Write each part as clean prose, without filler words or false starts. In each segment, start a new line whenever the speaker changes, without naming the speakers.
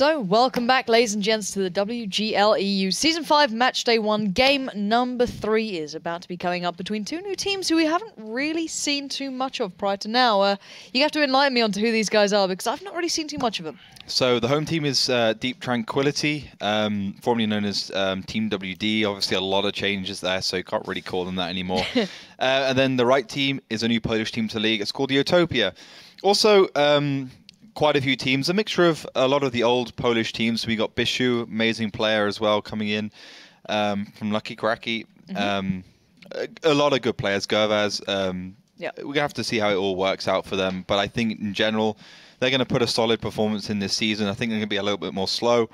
So, welcome back, ladies and gents, to the WGL EU Season 5 Match Day 1. Game number 3 is about to be coming up between two new teams who we haven't really seen too much of prior to now. You have to enlighten me onto who these guys are, because I've not really seen too much of them.
So, the home team is Deep Tranquility, formerly known as Team WD. Obviously, a lot of changes there, so you can't really call them that anymore. And then the right team is a new Polish team to the league. It's called Utopia. Also, quite a few teams, a mixture of a lot of the old Polish teams. We got Bishu, amazing player as well, coming in from Lucky Cracky. A lot of good players, Gervaz. We're going to have to see how it all works out for them. But I think in general, they're going to put a solid performance in this season. I think they're going to be a little bit more slow.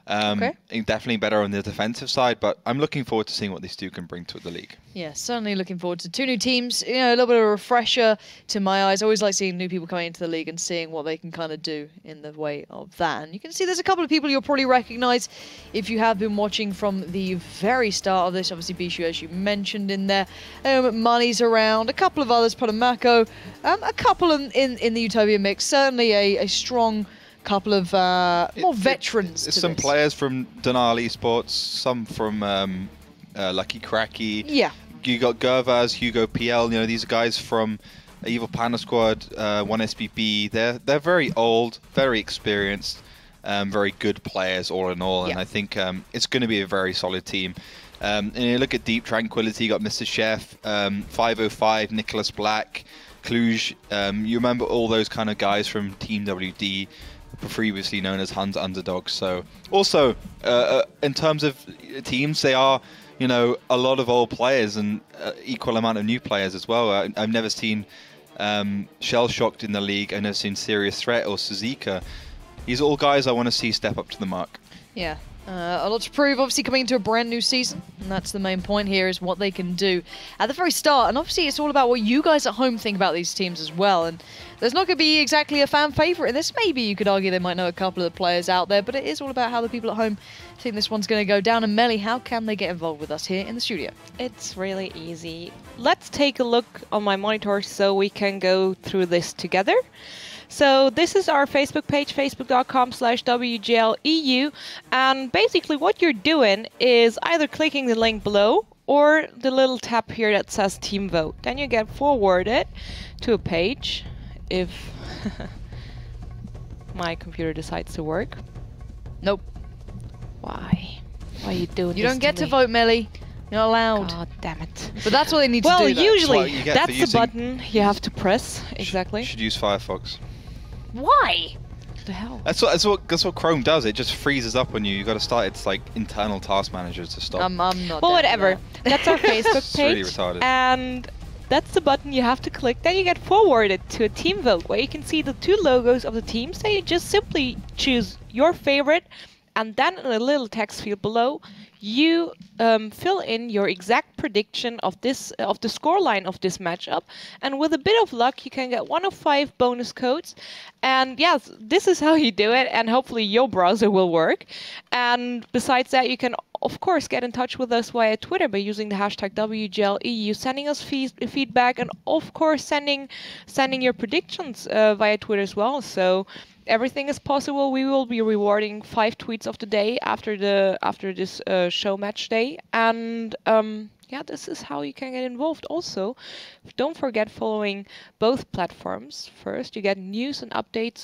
Definitely better on the defensive side, but I'm looking forward to seeing what these two can bring to the league. Yeah,
certainly looking forward to two new teams. You know, a little bit of a refresher to my eyes. I always like seeing new people coming into the league and seeing what they can kind of do in the way of that. And you can see there's a couple of people you'll probably recognize if you have been watching from the very start of this. Obviously, Bishu, as you mentioned in there. Money's around. A couple of others, Potomako. A couple in the Utopia mix. Certainly a strong couple of more veterans.
Some players from Denali Esports, some from Lucky Cracky.
Yeah.
You got Gervaz, Hugo PL. You know, these guys from Evil Panda Squad, 1SPB. They're very old, very experienced, very good players all in all. And I think it's going to be a very solid team. And you look at Deep Tranquility. You got Mr. Chef, 505, Nicholas Black, Cluj. You remember all those kind of guys from Team WD, previously known as Huns Underdogs. So also in terms of teams, they are, you know, a lot of old players and equal amount of new players as well. I've never seen Shell Shocked in the league. I've never seen Serious Threat or Suzuka. These are all guys I want to see step up to the mark.
Yeah. A lot to prove, obviously, coming into a brand new season, and that's the main point here, is what they can do at the very start. And obviously it's all about what you guys at home think about these teams as well. And there's not going to be exactly a fan favourite in this. Maybe you could argue they might know a couple of the players out there, but it is all about how the people at home think this one's going to go down. And Melly, how can they get involved with us here in the studio?
It's really easy. Let's take a look on my monitor so we can go through this together. So this is our Facebook page, facebook.com/WGLEU. And basically what you're doing is either clicking the link below or the little tab here that says Team Vote. Then you get forwarded to a page if my computer decides to work.
Nope.
Why? Why are you doing this?
You don't get to vote, Melly. You're not allowed.
God damn it.
But that's what they need to do.
Well, usually that's the button you have to press.
Exactly. Should use Firefox.
Why?
What the hell?
That's what Chrome does. It just freezes up when you got to start its like internal task managers to stop.
I'm not.
Well, whatever. That's our Facebook page.
It's really retarded.
And that's the button you have to click. Then you get forwarded to a team vote where you can see the two logos of the teams. So you just simply choose your favorite, and then in a little text field below, you fill in your exact prediction of this of the scoreline of this matchup, and with a bit of luck, you can get 1 of 5 bonus codes. And yes, this is how you do it, and hopefully your browser will work. And besides that, you can of course get in touch with us via Twitter by using the hashtag WGLEU, sending us feedback, and of course sending your predictions via Twitter as well. So everything is possible. We will be rewarding 5 tweets of the day after this show match day, and this is how you can get involved. Also, don't forget following both platforms. First, you get news and updates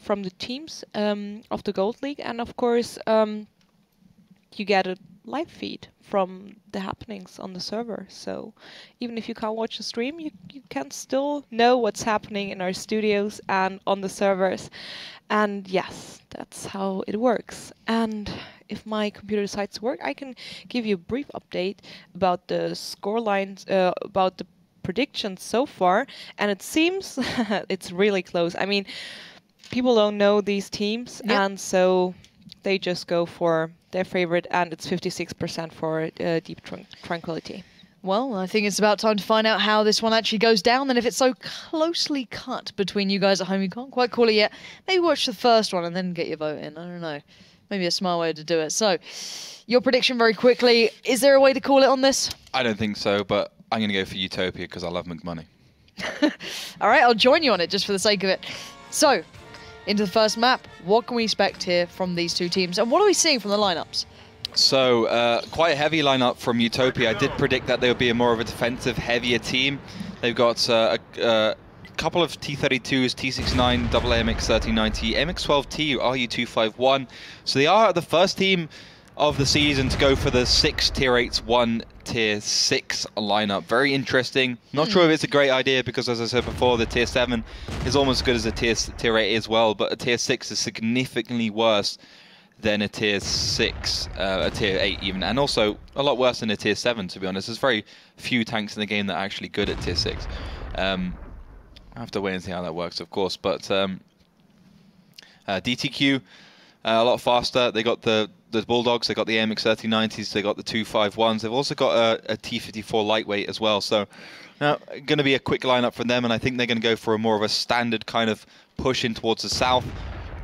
from the teams of the Gold League, and of course you get a live feed from the happenings on the server. So even if you can't watch the stream, you can still know what's happening in our studios and on the servers. And yes, that's how it works. And if my computer decides to work, I can give you a brief update about the score lines, about the predictions so far. And it seems it's really close. I mean, people don't know these teams, and so they just go for their favorite, and it's 56% for Deep Tranquility.
Well, I think it's about time to find out how this one actually goes down. And if it's so closely cut between you guys at home, you can't quite call it yet. Maybe watch the first one and then get your vote in. I don't know. Maybe a smart way to do it. So, your prediction very quickly. Is there a way to call it on this?
I don't think so, but I'm going to go for Utopia because I love McMoney.
All right, I'll join you on it just for the sake of it. So, into the first map. What can we expect here from these two teams? And what are we seeing from the lineups?
So, quite a heavy lineup from Utopia. I did predict that they would be a more of a defensive, heavier team. They've got a couple of T-32s, T-69, double MX-1390, MX-12T, RU-251. So they are the first team of the season to go for the 6 Tier 8s, 1 Tier 6 lineup. Very interesting. Not sure if it's a great idea because, as I said before, the Tier 7 is almost as good as a Tier 8 as well, but a Tier 6 is significantly worse than a Tier 6, a Tier 8 even, and also a lot worse than a Tier 7, to be honest. There's very few tanks in the game that are actually good at Tier 6. I have to wait and see how that works, of course, but DTQ, a lot faster. They got the Bulldogs, they got the MX-1390s, they got the 251s. They've also got a T-54 lightweight as well, so now going to be a quick lineup from them, and I think they're going to go for a more of a standard kind of push in towards the south,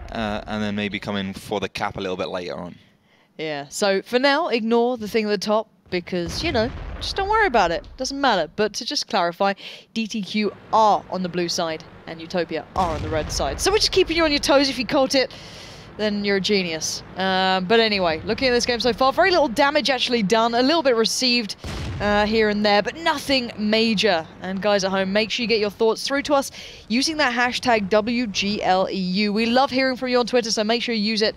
and then maybe come in for the cap a little bit later on.
Yeah, so for now, ignore the thing at the top because, you know, just don't worry about it. Doesn't matter. But to just clarify, DTQ are on the blue side and Utopia are on the red side. So we're just keeping you on your toes. If you caught it, then you're a genius. But anyway, looking at this game so far, very little damage actually done. A little bit received here and there, but nothing major. And guys at home, make sure you get your thoughts through to us using that hashtag WGLEU. We love hearing from you on Twitter, so make sure you use it.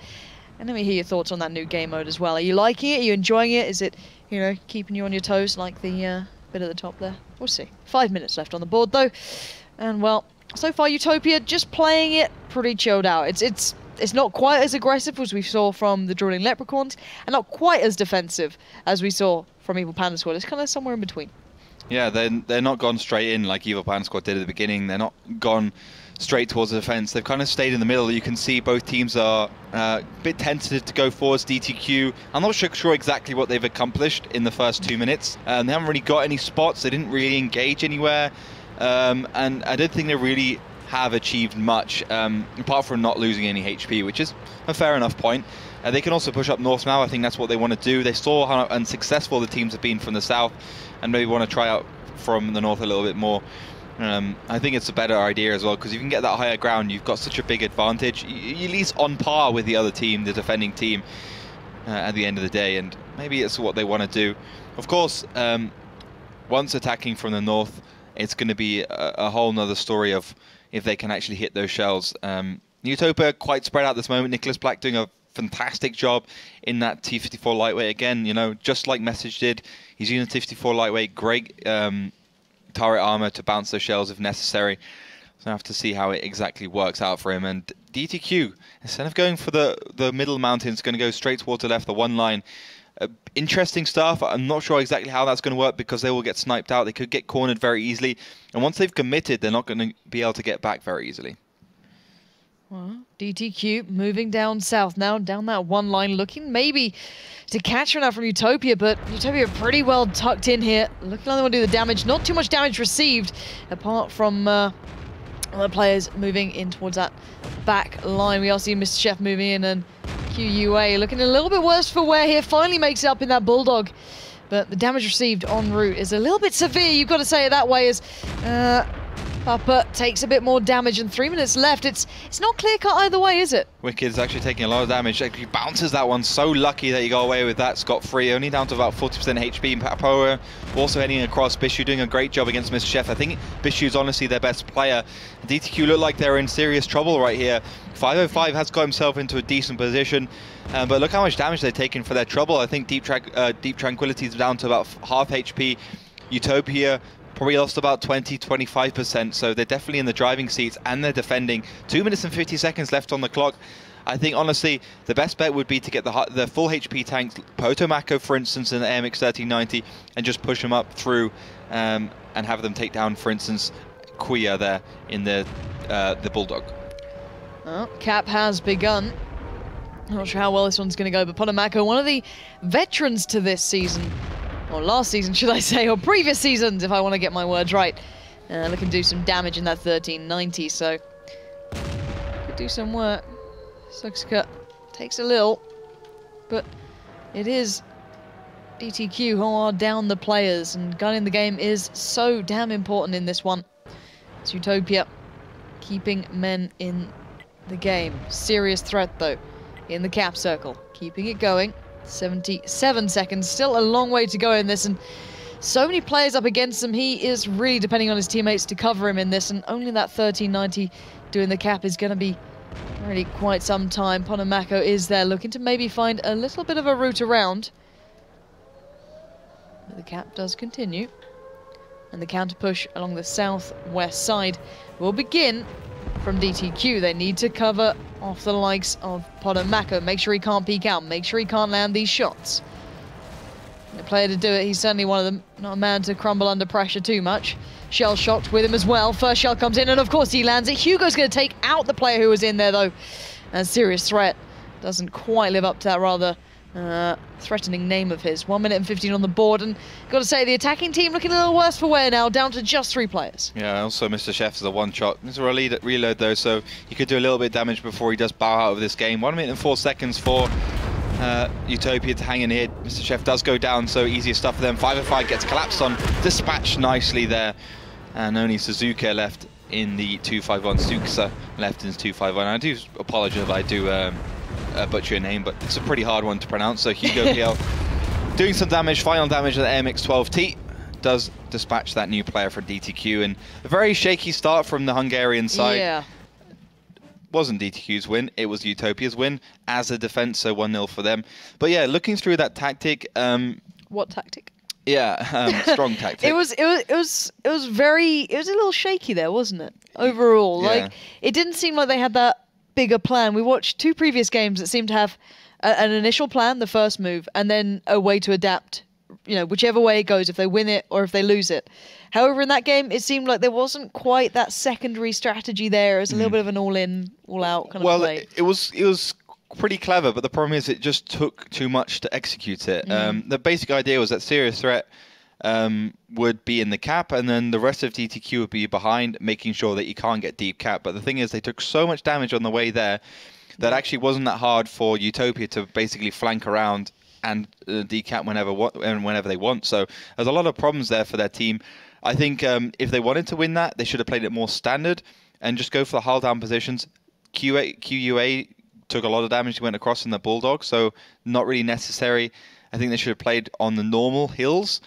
And let me hear your thoughts on that new game mode as well. Are you liking it? Are you enjoying it? Is it, you know, keeping you on your toes like the bit at the top there? We'll see. 5 minutes left on the board though. And well, so far Utopia just playing it pretty chilled out. It's not quite as aggressive as we saw from the Drooling Leprechauns, and not quite as defensive as we saw from Evil Panda Squad. It's kind of somewhere in between. Yeah,
they're not gone straight in like Evil Panda Squad did at the beginning. They're not gone straight towards the defense. They've kind of stayed in the middle. You can see both teams are a bit tentative to go forwards. DTQ, I'm not sure exactly what they've accomplished in the first 2 minutes. They haven't really got any spots. They didn't really engage anywhere. And I don't think they really have achieved much, apart from not losing any HP, which is a fair enough point. They can also push up north now. I think that's what they want to do. They saw how unsuccessful the teams have been from the south, and maybe want to try out from the north a little bit more. I think it's a better idea as well, because if you can get that higher ground, you've got such a big advantage. You're at least on par with the other team, the defending team, at the end of the day, and maybe it's what they want to do. Of course, once attacking from the north, it's going to be a whole nother story of if they can actually hit those shells. Utopia quite spread out this moment. Nicholas Black doing a fantastic job in that T-54 lightweight again, you know, just like Message did. He's using T-54 lightweight, great turret armor to bounce those shells if necessary. So I have to see how it exactly works out for him. And DTQ, instead of going for the middle mountains, going to go straight towards the left, the one line. Interesting stuff. I'm not sure exactly how that's going to work because they will get sniped out. They could get cornered very easily. And once they've committed, they're not going to be able to get back very easily.
Well, DTQ moving down south now, down that one line, looking maybe to catch her now from Utopia, but Utopia pretty well tucked in here. Looking like they want to do the damage. Not too much damage received, apart from other players moving in towards that back line. We are seeing Mr. Chef moving in, and QUA looking a little bit worse for wear here. Finally makes it up in that Bulldog, but the damage received en route is a little bit severe. You've got to say it that way, as Papa takes a bit more damage, and 3 minutes left. It's not clear-cut either way, is it?
Wicked's actually taking a lot of damage. He bounces that one. So lucky that he got away with that scot-free. Only down to about 40% HP. Papoa also heading across. Bishu doing a great job against Mr. Chef. I think Bishu's honestly their best player. DTQ look like they're in serious trouble right here. 505 has got himself into a decent position, but look how much damage they're taking for their trouble. I think Deep Tranquility is down to about half HP. Utopia probably lost about 20-25%, so they're definitely in the driving seats and they're defending. 2 minutes and 50 seconds left on the clock. I think honestly the best bet would be to get the full HP tanks, Potomaco for instance in the MX-1390, and just push them up through and have them take down, for instance, Kuya there in the Bulldog.
Well, cap has begun. I'm not sure how well this one's going to go, but Potomaco, one of the veterans to this season, or last season, should I say, or previous seasons, if I want to get my words right. Looking to do some damage in that 1390, so could do some work. Suxka takes a little, but it is DTQ who are down the players, and gunning the game is so damn important in this one. It's Utopia keeping men in the game. Serious threat, though, in the cap circle. Keeping it going. 77 seconds. Still a long way to go in this, and so many players up against him. He is really depending on his teammates to cover him in this, and only that 1390 doing the cap is going to be really quite some time. Ponomako is there looking to maybe find a little bit of a route around. But the cap does continue. And the counter push along the southwest side will begin from DTQ. They need to cover off the likes of Ponomako. Make sure he can't peek out. Make sure he can't land these shots. The player to do it, he's certainly one of them. Not a man to crumble under pressure too much. Shell shocked with him as well. First shell comes in, and of course he lands it. Hugo's going to take out the player who was in there, though. And serious threat. Doesn't quite live up to that rather threatening name of his. 1 minute and 15 on the board, and got to say, the attacking team looking a little worse for wear now, down to just 3 players.
Yeah, also Mr. Chef's a one-shot. It's a reload, though, so he could do a little bit of damage before he does bow out of this game. 1 minute and 4 seconds for Utopia to hang in here. Mr. Chef does go down, so easier stuff for them. 505 gets collapsed on, dispatched nicely there, and only Suzuki left in the 251. Suksa left in his 251. I do apologize if I do butcher your name, but it's a pretty hard one to pronounce. So Hugo PL doing some damage, final damage at the AMX-12T. Does dispatch that new player for DTQ, and a very shaky start from the Hungarian side.
Yeah.
Wasn't DTQ's win, it was Utopia's win as a defense, so 1-0 for them. But yeah, looking through that tactic.
What tactic?
Yeah, strong tactic.
It was a little shaky there, wasn't it? Overall,
Yeah.
like it didn't seem like they had that bigger plan. We watched 2 previous games that seemed to have an initial plan, the first move, and then a way to adapt. You know, whichever way it goes, if they win it or if they lose it. However, in that game, it seemed like there wasn't quite that secondary strategy there. It was a little bit of an all-in, all-out kind of play.
It was pretty clever, but the problem is it just took too much to execute it. The basic idea was that serious threat would be in the cap, and then the rest of DTQ would be behind, making sure that you can't get deep cap. But the thing is, they took so much damage on the way there that actually wasn't that hard for Utopia to basically flank around and decap whenever they want. So there's a lot of problems there for their team. I think if they wanted to win that, they should have played it more standard and just go for the hull down positions. QUA took a lot of damage. He went across in the Bulldog, so not really necessary. I think they should have played on the normal hills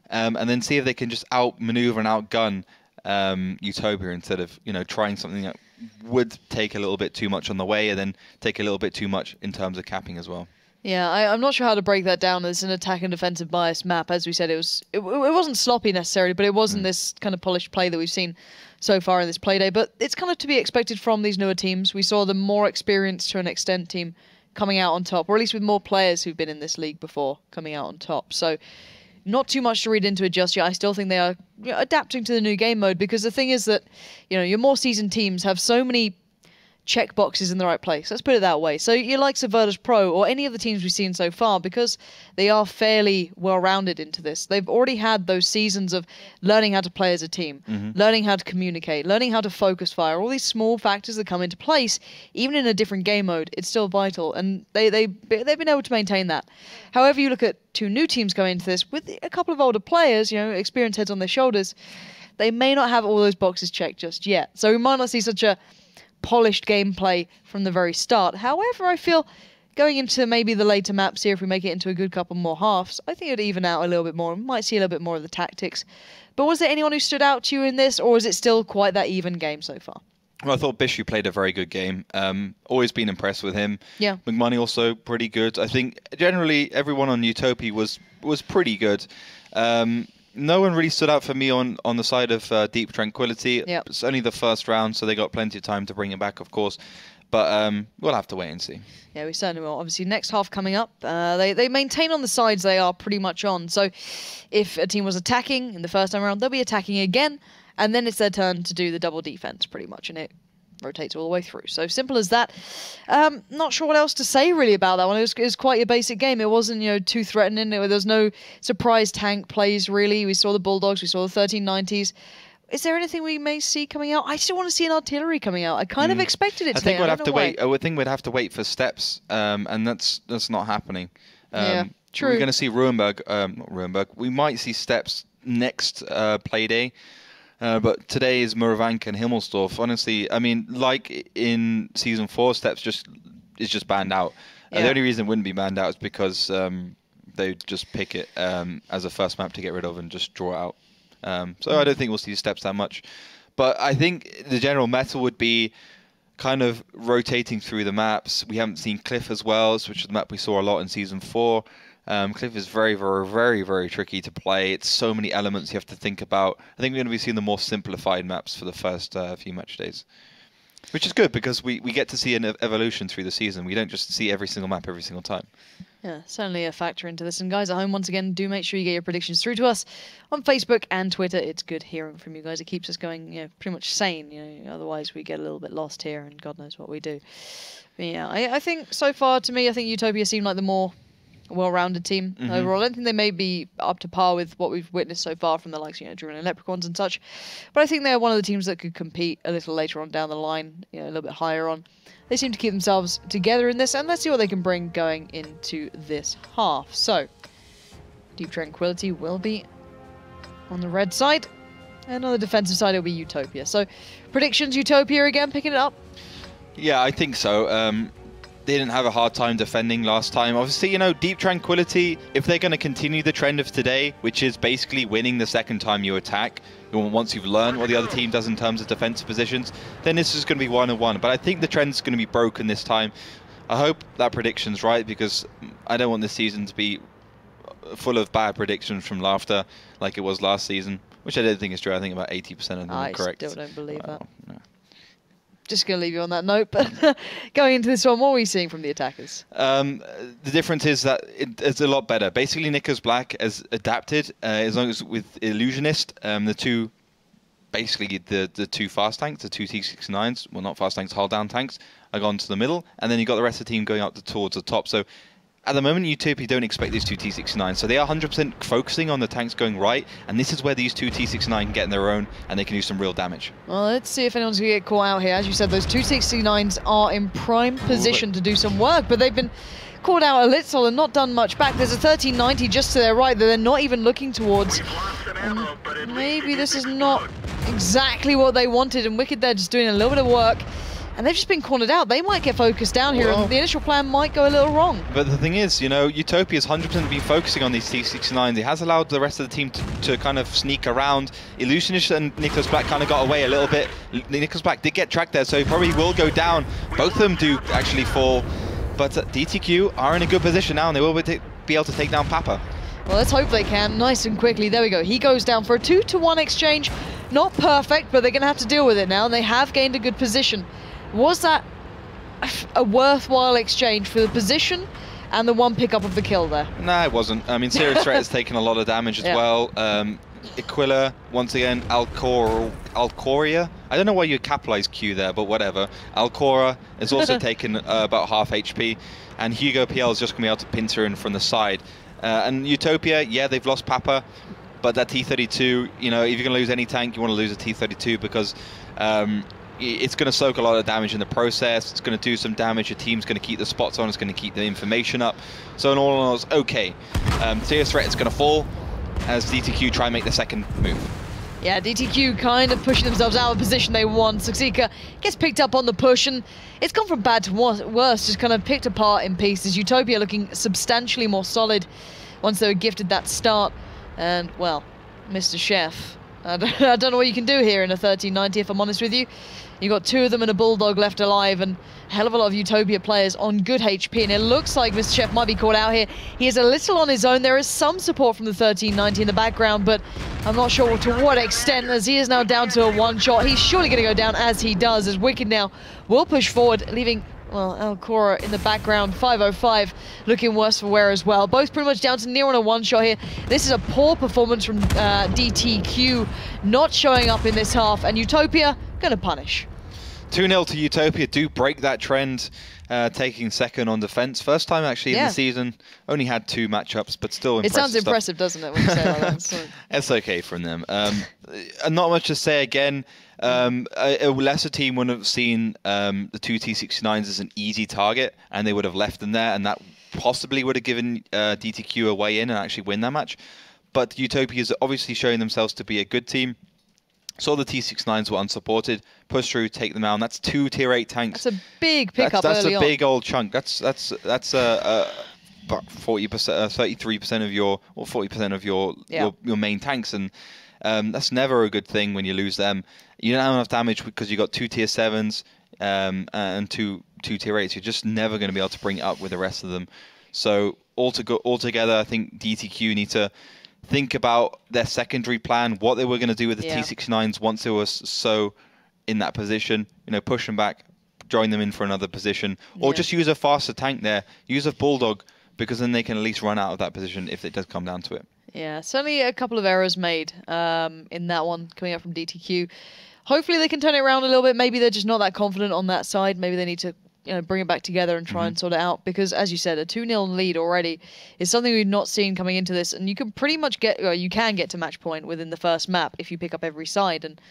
and then see if they can just outmaneuver and outgun Utopia instead of trying something that would take a little bit too much on the way and then take a little bit too much in terms of capping as well.
Yeah, I'm not sure how to break that down as an attack and defensive bias map. As we said, it wasn't sloppy necessarily, but it wasn't this kind of polished play that we've seen so far in this play day. But it's kind of to be expected from these newer teams. We saw the more experienced to an extent team coming out on top, or at least with more players who've been in this league before coming out on top. So not too much to read into it just yet. I still think they are adapting to the new game mode, because the thing is that your more seasoned teams have so many check boxes in the right place. Let's put it that way. So you like Virtus Pro or any of the teams we've seen so far, because they are fairly well-rounded into this. They've already had those seasons of learning how to play as a team, learning how to communicate, learning how to focus fire, all these small factors that come into place. Even in a different game mode, it's still vital, and they've been able to maintain that. However, you look at 2 new teams going into this with a couple of older players, experienced heads on their shoulders, they may not have all those boxes checked just yet. So we might not see such a polished gameplay from the very start. However, I feel going into maybe the later maps here, if we make it into a good couple more halves, I think it'd even out a little bit more. We might see a little bit more of the tactics. But was there anyone who stood out to you in this, or is it still quite that even game so far?
Well, I thought Bishu played a very good game. Always been impressed with him.
Yeah.
McMoney also pretty good. I think generally everyone on Utopia was pretty good. No one really stood out for me on the side of Deep Tranquility.
Yep.
It's only the first round, so they got plenty of time to bring it back, of course. But we'll have to wait and see.
Yeah, we certainly will. Obviously, next half coming up, they maintain on the sides they are pretty much on. So if a team was attacking in the first time around, they'll be attacking again, and then it's their turn to do the double defense pretty much, and it rotates all the way through. So simple as that. Not sure what else to say really about that one. It was quite a basic game. It wasn't too threatening. There was no surprise tank plays really. We saw the Bulldogs. We saw the 1390s. Is there anything we may see coming out? I still want to see an artillery coming out. I kind of expected it today.
I think we'd have to wait. I would think we'd have to wait for steps, and that's not happening.
Yeah, true.
We're going to see Ruenberg. Not Ruenberg. We might see steps next play day. But today is Muravank and Himmelsdorf. Honestly, I mean, like in Season 4, Steps is just banned out. The only reason it wouldn't be banned out is because they just pick it as a first map to get rid of and just draw it out. So I don't think we'll see Steps that much. But I think the general meta would be kind of rotating through the maps. We haven't seen Cliff as well, which is the map we saw a lot in Season 4. Cliff is very, very, very, very tricky to play. It's so many elements you have to think about. I think we're going to be seeing the more simplified maps for the first few match days. Which is good, because we get to see an evolution through the season. We don't just see every single map every single time.
Yeah, certainly a factor into this. And guys at home, once again, do make sure you get your predictions through to us on Facebook and Twitter. It's good hearing from you guys. It keeps us going, pretty much sane. Otherwise we get a little bit lost here, and God knows what we do. But yeah, I think so far, to me, I think Utopia seem like the more well-rounded team overall. I don't think they may be up to par with what we've witnessed so far from the likes, Driven and Leprechauns and such. But I think they're one of the teams that could compete a little later on down the line, a little bit higher on. They seem to keep themselves together in this, and let's see what they can bring going into this half. So, Deep Tranquility will be on the red side, and on the defensive side it'll be Utopia. So, predictions, Utopia again picking it up?
Yeah, I think so. They didn't have a hard time defending last time. Obviously, Deep Tranquility, if they're going to continue the trend of today, which is basically winning the second time you attack, once you've learned what the other team does in terms of defensive positions, then this is going to be 1-1. But I think the trend's going to be broken this time. I hope that prediction's right, because I don't want this season to be full of bad predictions from laughter like it was last season, which I don't think is true. I think about 80% of them are correct.
I still don't believe that.
No.
Just going to leave you on that note, but going into this one, what are we seeing from the attackers?
The difference is that it's a lot better. Basically, Nicholas Black has adapted, as long as with Illusionist, the two fast tanks, the two T69s, well, not fast tanks, hull down tanks, are gone to the middle, and then you've got the rest of the team going up towards the top. So at the moment, Utopia don't expect these two T69s, so they are 100% focusing on the tanks going right, and this is where these two T69 can get in their own, and they can do some real damage.
Well, let's see if anyone's going to get caught out here. As you said, those two T69s are in prime position to do some work, but they've been caught out a little and not done much back. There's a 1390 just to their right that they're not even looking towards. Maybe this is not exactly what they wanted, and Wicked there just doing a little bit of work. And they've just been cornered out. They might get focused down here, and the initial plan might go a little wrong.
But the thing is, Utopia's 100% been focusing on these T69s. It has allowed the rest of the team to kind of sneak around. Illusionist and Nicholas Black kind of got away a little bit. Nicholas Black did get tracked there, so he probably will go down. Both of them do actually fall. But DTQ are in a good position now, and they will be able to take down Papa.
Well, let's hope they can, nice and quickly. There we go. He goes down for a 2-to-1 exchange. Not perfect, but they're going to have to deal with it now. They have gained a good position. Was that a worthwhile exchange for the position and the one pickup of the kill there?
No, it wasn't. I mean, Serious Threat has taken a lot of damage as well. Aquila, once again, Alcoria. I don't know why you capitalize Q there, but whatever. Alcora has also taken about half HP, and Hugo PL is just going to be able to pincer in from the side. And Utopia, yeah, they've lost Papa, but that T32, if you're going to lose any tank, you want to lose a T32 because it's going to soak a lot of damage in the process. It's going to do some damage. Your team's going to keep the spots on. It's going to keep the information up. So in all it's okay. Serious Threat is going to fall as DTQ try and make the second move.
Yeah, DTQ kind of pushing themselves out of the position they want. Suxika gets picked up on the push, and it's gone from bad to worse, just kind of picked apart in pieces. Utopia looking substantially more solid once they were gifted that start. And, well, Mr. Chef, I don't know what you can do here in a 1390, if I'm honest with you. You've got two of them and a Bulldog left alive, and a hell of a lot of Utopia players on good HP, and it looks like Mr. Chef might be caught out here. He is a little on his own. There is some support from the 1390 in the background, but I'm not sure to what extent, as he is now down to a one-shot. He's surely going to go down as he does, as Wicked now will push forward, leaving, well, Alcora in the background. 505 looking worse for wear as well. Both pretty much down to near on a one-shot here. This is a poor performance from DTQ, not showing up in this half, and Utopia going to punish.
2-0 to Utopia, do break that trend, taking second on defense. First time actually in the season, only had 2 matchups, but still impressive.
It sounds impressive, doesn't it, when you say it like that? So.
It's okay from them. Not much to say again. A lesser team would have seen the 2 T69s as an easy target, and they would have left them there, and that possibly would have given DTQ a way in and actually win that match. But Utopia is obviously showing themselves to be a good team. Saw the T69s were unsupported, push through, take them down. That's 2 tier 8 tanks.
That's a big pickup.
That's
early
a
on.
big old chunk. That's 40%, 33% of your, or 40% of your main tanks, and that's never a good thing when you lose them. You don't have enough damage because you got 2 tier 7s and two tier 8s. You're just never going to be able to bring it up with the rest of them. So altogether, I think DTQ need to think about their secondary plan, what they were going to do with the T69s once they were so in that position. You know, push them back, join them in for another position, or just use a faster tank there. Use a Bulldog, because then they can at least run out of that position if it does come down to it. Yeah,
certainly a couple of errors made in that one coming up from DTQ. Hopefully they can turn it around a little bit. Maybe they're just not that confident on that side. Maybe they need to bring it back together and try and sort it out, because as you said, a 2-0 lead already is something we've not seen coming into this, and you can pretty much get to match point within the first map if you pick up every side, and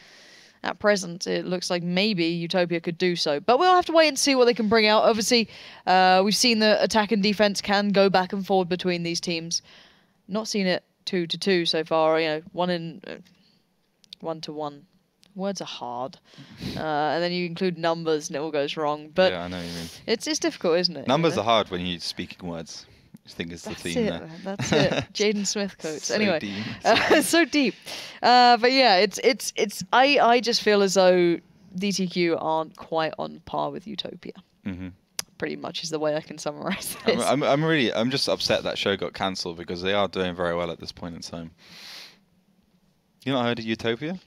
at present it looks like maybe Utopia could do so, but we'll have to wait and see what they can bring out. Obviously we've seen the attack and defense can go back and forward between these teams. Not seen it 2-2 so far, 1-1. Words are hard, and then you include numbers and it all goes wrong. But
yeah, I know what you mean.
It's difficult, isn't it?
Numbers are hard when you're speaking words. I think it's the theme there.
That's it. Jaden Smith quotes.
So
anyway,
deep.
So deep. But yeah, it's. I just feel as though DTQ aren't quite on par with Utopia. Pretty much is the way I can summarize this.
I'm just upset that show got cancelled, because they are doing very well at this point in time. You not heard of Utopia?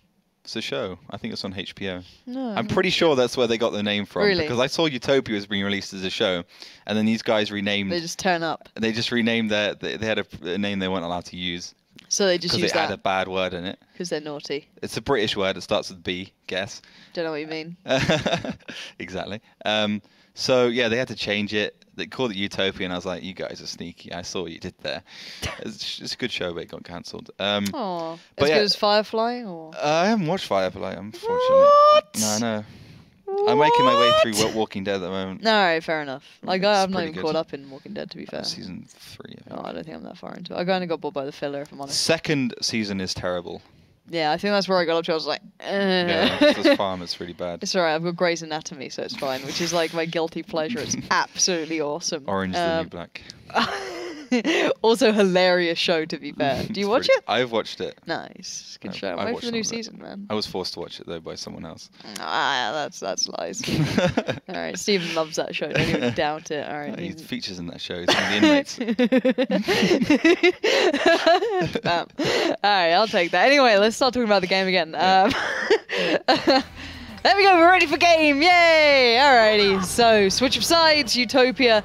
It's a show. I think it's on HBO.
No,
I'm pretty sure that's where they got the name from.
Really?
Because I saw Utopia was being released as a show, and then these guys renamed.
They just turn up.
They just renamed they had a name they weren't allowed to use.
So they just use that.
Because it had a bad word in it.
Because they're naughty.
It's a British word. It starts with B. Guess.
Don't know what you mean.
Exactly. So yeah, they had to change it. They called it Utopia, and I was like, "You guys are sneaky. I saw what you did there." It's a good show, but it got cancelled.
Oh, as good as Firefly, or
I haven't watched Firefly, unfortunately.
What?
No, I know. I'm making my way through Walking Dead at the moment.
No, right, fair enough. Like I'm not even
good.
caught up in Walking Dead, to be fair.
Season 3. I think.
Oh, I don't think I'm that far into it. I kind of got bored by the filler, if I'm honest.
Second season is terrible.
Yeah, I think that's where I got up to. I was like,
Yeah, this farm is really bad.
It's alright, I've got Grey's Anatomy, so it's fine, which is like my guilty pleasure. It's absolutely awesome.
Orange is the New Black.
Also hilarious show, to be fair. Do you watch it?
I've watched it.
Nice. It's a good show. I'm waiting for the new season, man.
I was forced to watch it, though, by someone else.
That's lies. Alright, Stephen loves that show. Don't even doubt it. Alright.
He features in that show. He's one of the inmates.
Alright, I'll take that. Anyway, let's start talking about the game again. Yeah. There we go, we're ready for game. Yay! Alrighty. So, switch of sides. Utopia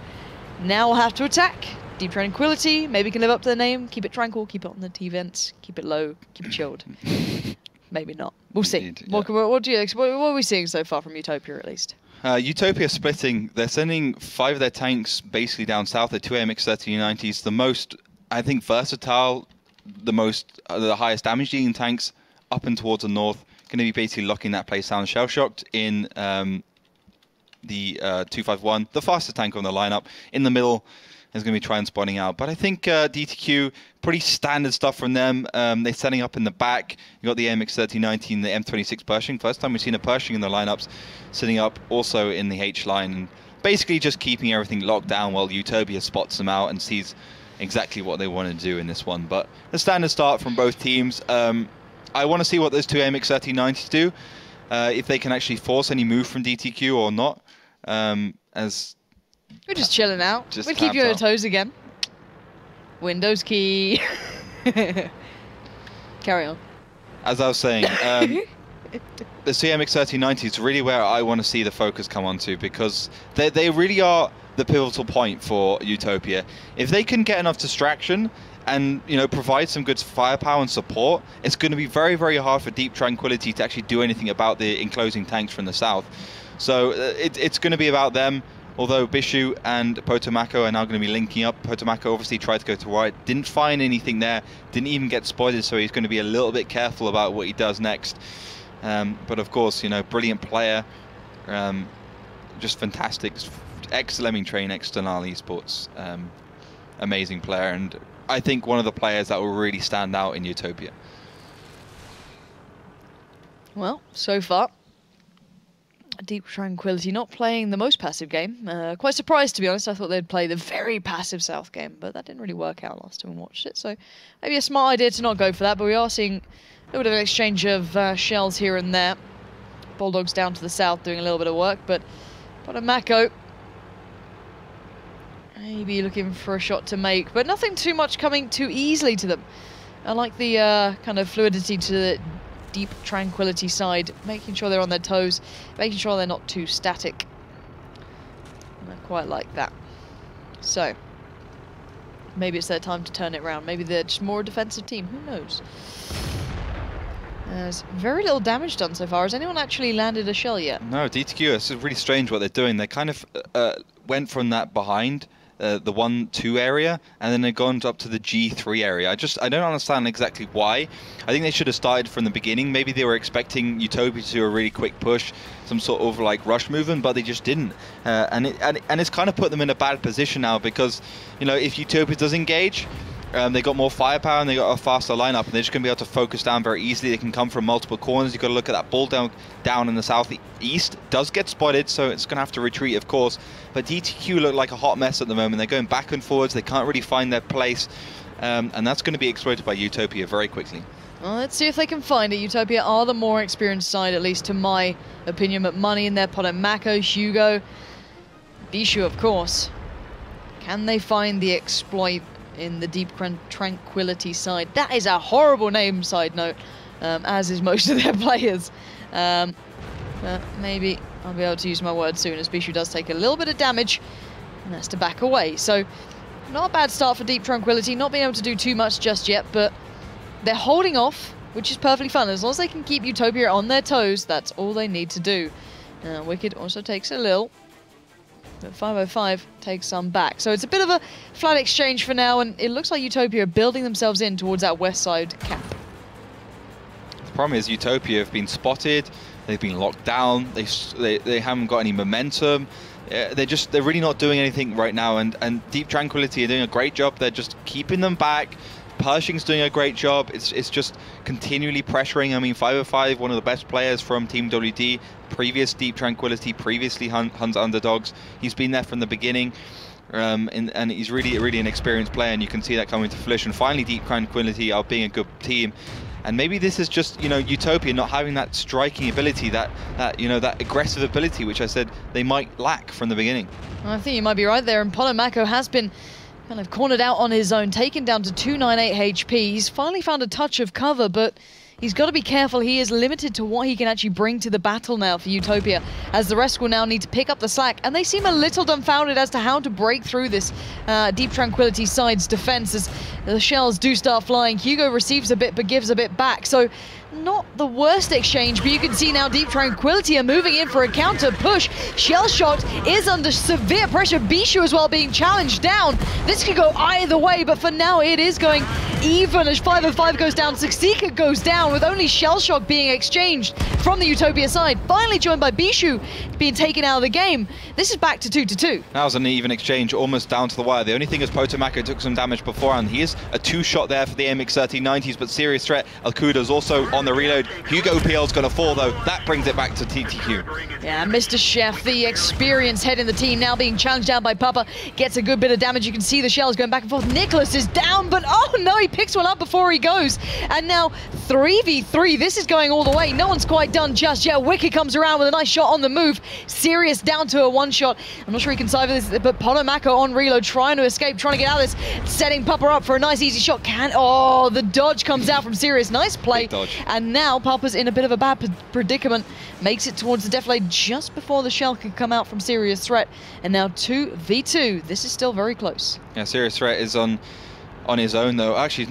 now will have to attack. Deep Tranquility, maybe can live up to the name. Keep it tranquil, keep it on the T-vents, keep it low, keep it chilled. Maybe not. We'll see.
Indeed, yeah.
What are we seeing so far from Utopia, at least?
Utopia splitting. They're sending 5 of their tanks basically down south. They're 2 AMX-3090s. The most, I think, versatile, the highest damage dealing tanks up and towards the north. Going to be basically locking that place down. Shell-shocked in the 251, the fastest tank on the lineup. In the middle is going to be trying spawning out. But I think DTQ, pretty standard stuff from them. They're setting up in the back. You got the MX-3090 and the M26 Pershing. First time we've seen a Pershing in the lineups, sitting up also in the H line. And basically just keeping everything locked down while Utopia spots them out and sees exactly what they want to do in this one. But a standard start from both teams. I want to see what those 2 MX-3090s do. If they can actually force any move from DTQ or not.
We're just chilling out. We'll keep you on your toes again. Windows key. Carry on.
As I was saying, the CMX-3090 is really where I want to see the focus come onto, because they really are the pivotal point for Utopia. If they can get enough distraction and provide some good firepower and support, it's going to be very, very hard for Deep Tranquility to actually do anything about the enclosing tanks from the south. So it's going to be about them. Although Bishu and Potomaco are now going to be linking up. Potomaco obviously tried to go to right, didn't find anything there, didn't even get spotted, so he's going to be a little bit careful about what he does next. But of course, brilliant player, just fantastic, ex-Lemming Train, ex-Stenal Esports, amazing player, and I think one of the players that will really stand out in Utopia.
Well, so far, Deep Tranquility not playing the most passive game. Quite surprised, to be honest. I thought they'd play the very passive South game, but that didn't really work out last time we watched it. So maybe a smart idea to not go for that, but we are seeing a little bit of an exchange of shells here and there. Bulldogs down to the south doing a little bit of work, but Mako maybe looking for a shot to make, but nothing too much coming too easily to them. I like the kind of fluidity to the Deep Tranquility side, making sure they're on their toes, making sure they're not too static. And I quite like that. So, maybe it's their time to turn it around. Maybe they're just more a defensive team, who knows? There's very little damage done so far. Has anyone actually landed a shell yet?
No, DTQ, it's really strange what they're doing. They kind of went from that behind the 1-2 area, and then they've gone up to the G3 area. I don't understand exactly why. I think they should have started from the beginning. Maybe they were expecting Utopia to do a really quick push, some sort of like rush movement, but they just didn't. And it's kind of put them in a bad position now, because, you know, if Utopia does engage, they got more firepower and they got a faster lineup, and they're just going to be able to focus down very easily. They can come from multiple corners. You've got to look at that ball down in the southeast. Does get spotted, so it's going to have to retreat, of course. But DTQ look like a hot mess at the moment. They're going back and forwards. They can't really find their place, and that's going to be exploited by Utopia very quickly.
Well, let's see if they can find it. Utopia are the more experienced side, at least to my opinion. But money in their pot. Mako, Hugo, Bishu, of course. Can they find the exploit in the Deep Tranquility side? That is a horrible name, side note, as is most of their players. But maybe I'll be able to use my words soon, as Bishu does take a little bit of damage and has to back away. So not a bad start for Deep Tranquility, not being able to do too much just yet, but they're holding off, which is perfectly fun. As long as they can keep Utopia on their toes, that's all they need to do. Wicked also takes a little, but 505 takes some back. So it's a bit of a flat exchange for now, and it looks like Utopia are building themselves in towards that west side cap.
The problem is Utopia have been spotted, they've been locked down, they haven't got any momentum. They're really not doing anything right now, and Deep Tranquility are doing a great job. They're just keeping them back. Pershing's doing a great job. It's just continually pressuring. I mean, 505, one of the best players from Team WD, previous Deep Tranquility, previously Hunt's Underdogs. He's been there from the beginning, and he's really an experienced player, and you can see that coming to fruition. Finally, Deep Tranquility are being a good team. And maybe this is just, you know, Utopia not having that striking ability, that aggressive ability, which I said they might lack from the beginning.
I think you might be right there, and Mako has been kind of cornered out on his own, taken down to 298 HP. He's finally found a touch of cover, but he's got to be careful. He is limited to what he can actually bring to the battle now for Utopia, as the rest will now need to pick up the slack, and they seem a little dumbfounded as to how to break through this Deep Tranquility side's defense, as the shells do start flying. Hugo receives a bit but gives a bit back, so not the worst exchange, but you can see now Deep Tranquility are moving in for a counter push. Shell Shocked is under severe pressure. Bishu as well being challenged down. This could go either way, but for now it is going even as 505 goes down. Saxika goes down with only Shell Shock being exchanged from the Utopia side. Finally joined by Bishu being taken out of the game. This is back to 2-2.
That was an even exchange, almost down to the wire. The only thing is Mako took some damage beforehand. He is a two-shot there for the MX-1390s, but serious threat. Alcuda's also on the reload. Hugo PL's going to fall, though. That brings it back to DTQ.
Yeah, Mr. Chef, the experienced head in the team, now being challenged down by Papa, gets a good bit of damage. You can see the shells going back and forth. Nicholas is down, but oh no, he picks one up before he goes. And now 3v3. This is going all the way. No one's quite done just yet. Wicked comes around with a nice shot on the move. Serious down to a one-shot. I'm not sure he can cipher this, but Mako on reload, trying to escape, trying to get out of this, setting Papa up for a nice easy shot. Oh, the dodge comes out from Serious. Nice play. And now Papa's in a bit of a bad predicament. Makes it towards the deflate just before the shell can come out from Serious Threat. And now 2v2. This is still very close.
Yeah, Serious Threat is on his own, though. Actually, he's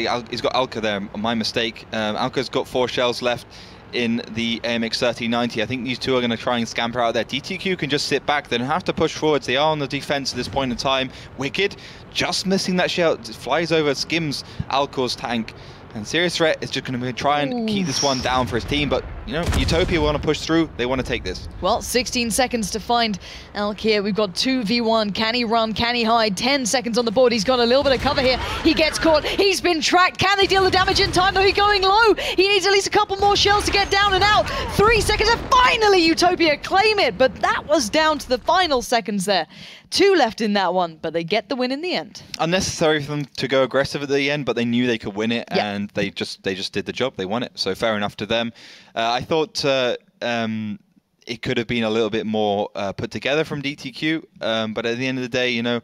not. He's got Alka there. My mistake. Alka's got 4 shells left in the AMX-1390. I think these two are going to try and scamper out there. DTQ can just sit back. They don't have to push forwards. They are on the defense at this point in time. Wicked just missing that shell. It flies over, skims Alka's tank. And Serious Threat is just going to try and keep this one down for his team, but you know, Utopia want to push through. They want to take this.
Well, 16 seconds to find Elk here. We've got 2v1. Can he run? Can he hide? 10 seconds on the board. He's got a little bit of cover here. He gets caught. He's been tracked. Can they deal the damage in time? No, he's going low. He needs at least a couple more shells to get down and out. 3 seconds, and finally Utopia claim it. But that was down to the final seconds there. 2 left in that one, but they get the win in the end.
Unnecessary for them to go aggressive at the end, but they knew they could win it, and they just did the job. They won it, so fair enough to them. I thought it could have been a little bit more put together from DTQ, but at the end of the day, you know,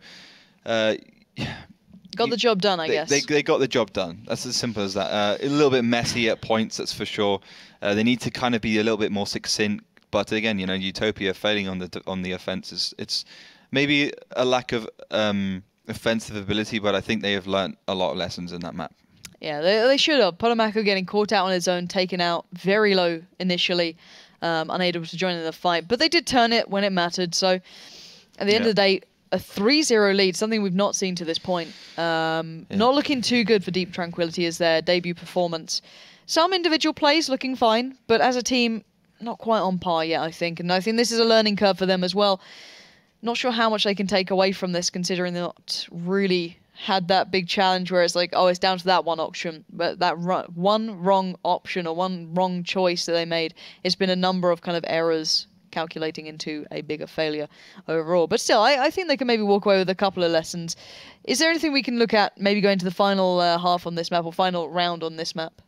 got the job done, I guess.
They got the job done. That's as simple as that. A little bit messy at points, that's for sure. They need to kind of be a little bit more succinct, but again, you know, Utopia failing on the offense it's maybe a lack of offensive ability, but I think they have learnt a lot of lessons in that map.
Yeah, they should have. Potomaco getting caught out on his own, taken out very low initially, unable to join in the fight. But they did turn it when it mattered. So at the end of the day, a 3-0 lead, something we've not seen to this point. Not looking too good for Deep Tranquility as their debut performance. Some individual plays looking fine, but as a team, not quite on par yet, I think. And I think this is a learning curve for them as well. Not sure how much they can take away from this, considering they're not really had that big challenge where it's like, oh, it's down to that one option. But that one wrong option or one wrong choice that they made, it's been a number of kind of errors calculating into a bigger failure overall. But still, I think they can maybe walk away with a couple of lessons. Is there anything we can look at maybe going to the final half on this map or final round on this map?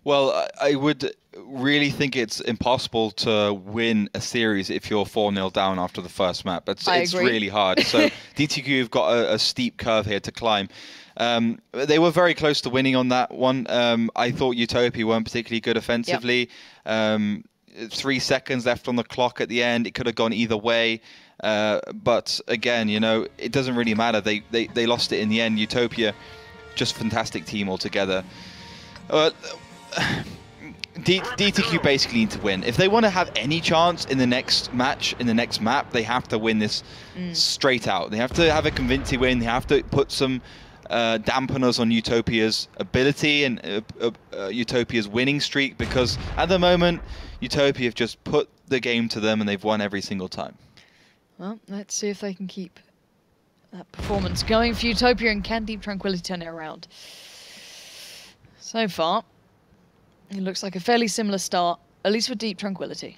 Well, I would really think it's impossible to win a series if you're 4-0 down after the first map. It's really hard. So DTQ have got a steep curve here to climb. They were very close to winning on that one. I thought Utopia weren't particularly good offensively. 3 seconds left on the clock at the end. It could have gone either way. But again, you know, it doesn't really matter. They lost it in the end. Utopia, just fantastic team altogether. DTQ basically need to win. If they want to have any chance in the next match, in the next map, they have to win this straight out. They have to have a convincing win. They have to put some dampeners on Utopia's ability and Utopia's winning streak, because at the moment, Utopia have just put the game to them and they've won every single time.
Well, let's see if they can keep that performance going for Utopia, and can Deep Tranquility turn it around. So far, it looks like a fairly similar start, at least for Deep Tranquility.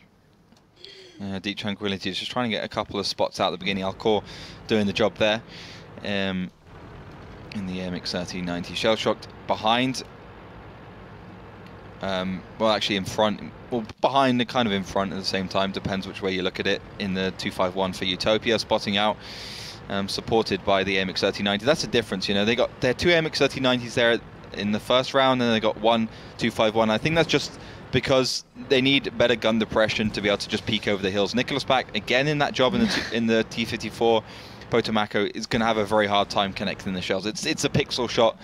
Deep Tranquility is just trying to get a couple of spots out at the beginning. Alcor doing the job there. In the AMX 1390. Shell shocked behind. Well, actually in front. Well, behind and kind of in front at the same time. Depends which way you look at it. In the 251 for Utopia, spotting out. Supported by the AMX 1390. That's the difference, you know. They got their 2 AMX 1390s there in the first round, and they got 1 251. I think that's just because they need better gun depression to be able to just peek over the hills. Nicholas back again in that job in the T54. Potomaco is going to have a very hard time connecting the shells. It's a pixel shot,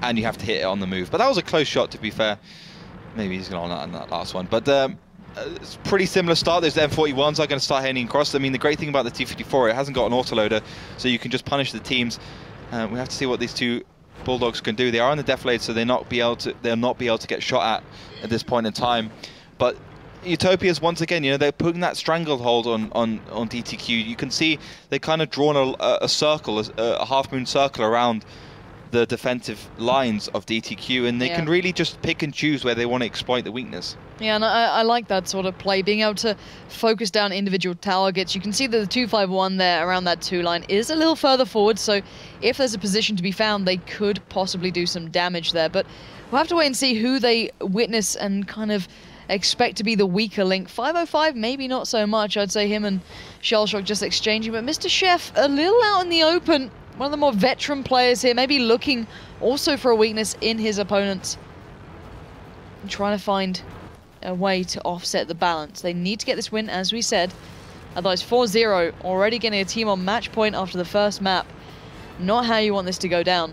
and you have to hit it on the move. But that was a close shot, to be fair. Maybe he's going on that last one. But it's pretty similar start. Those M41s are going to start heading across. I mean, the great thing about the T54, it hasn't got an autoloader, so you can just punish the teams. We have to see what these two Bulldogs can do. They are on the deflate, so they'll not be able to get shot at this point in time. But Utopia's, once again, you know, they're putting that stranglehold on DTQ. You can see they've kind of drawn a circle, a half-moon circle around the defensive lines of DTQ, and they can really just pick and choose where they want to exploit the weakness.
Yeah, and I like that sort of play, being able to focus down individual targets. You can see that the 251 there around that 2 line is a little further forward, so if there's a position to be found, they could possibly do some damage there. But we'll have to wait and see who they witness and kind of expect to be the weaker link. 505, maybe not so much. I'd say him and Shellshock just exchanging, but Mr. Chef a little out in the open. One of the more veteran players here, maybe looking also for a weakness in his opponents. And trying to find a way to offset the balance. They need to get this win, as we said. Otherwise, 4-0, already getting a team on match point after the first map. Not how you want this to go down.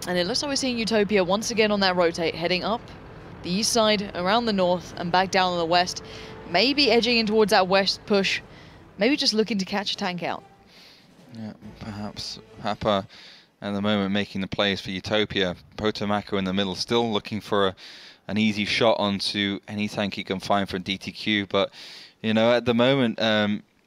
And it looks like we're seeing Utopia once again on that rotate, heading up the east side, around the north, and back down on the west. Maybe edging in towards that west push. Maybe just looking to catch a tank out.
Yeah, perhaps Hapa at the moment making the plays for Utopia. Potomako in the middle, still looking for an easy shot onto any tank he can find from DTQ. But, you know, at the moment,